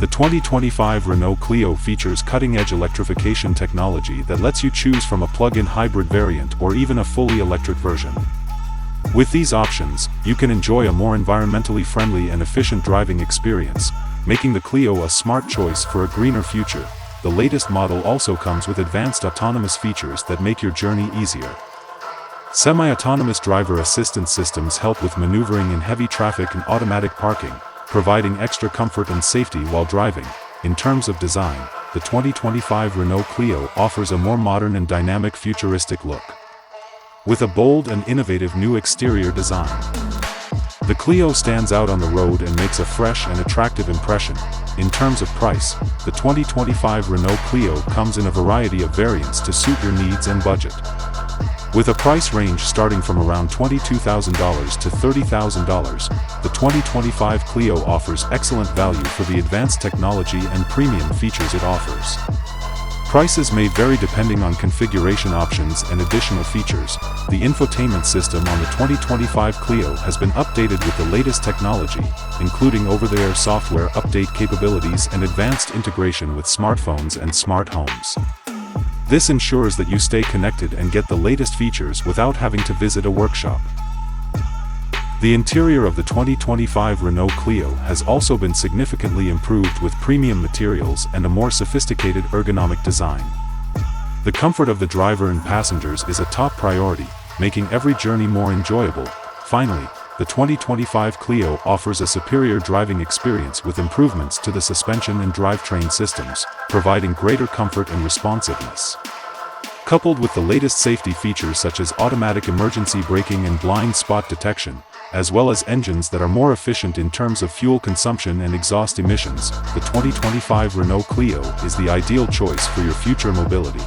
The 2025 Renault Clio features cutting-edge electrification technology that lets you choose from a plug-in hybrid variant or even a fully electric version. With these options, you can enjoy a more environmentally friendly and efficient driving experience, making the Clio a smart choice for a greener future. The latest model also comes with advanced autonomous features that make your journey easier. Semi-autonomous driver assistance systems help with maneuvering in heavy traffic and automatic parking, providing extra comfort and safety while driving. In terms of design, the 2025 Renault Clio offers a more modern and dynamic futuristic look, with a bold and innovative new exterior design. The Clio stands out on the road and makes a fresh and attractive impression. In terms of price, the 2025 Renault Clio comes in a variety of variants to suit your needs and budget. With a price range starting from around $22,000 to $30,000, the 2025 Clio offers excellent value for the advanced technology and premium features it offers. Prices may vary depending on configuration options and additional features. The infotainment system on the 2025 Clio has been updated with the latest technology, including over-the-air software update capabilities and advanced integration with smartphones and smart homes. This ensures that you stay connected and get the latest features without having to visit a workshop. The interior of the 2025 Renault Clio has also been significantly improved with premium materials and a more sophisticated ergonomic design. The comfort of the driver and passengers is a top priority, making every journey more enjoyable. Finally, the 2025 Clio offers a superior driving experience with improvements to the suspension and drivetrain systems, providing greater comfort and responsiveness. Coupled with the latest safety features such as automatic emergency braking and blind spot detection, as well as engines that are more efficient in terms of fuel consumption and exhaust emissions, the 2025 Renault Clio is the ideal choice for your future mobility.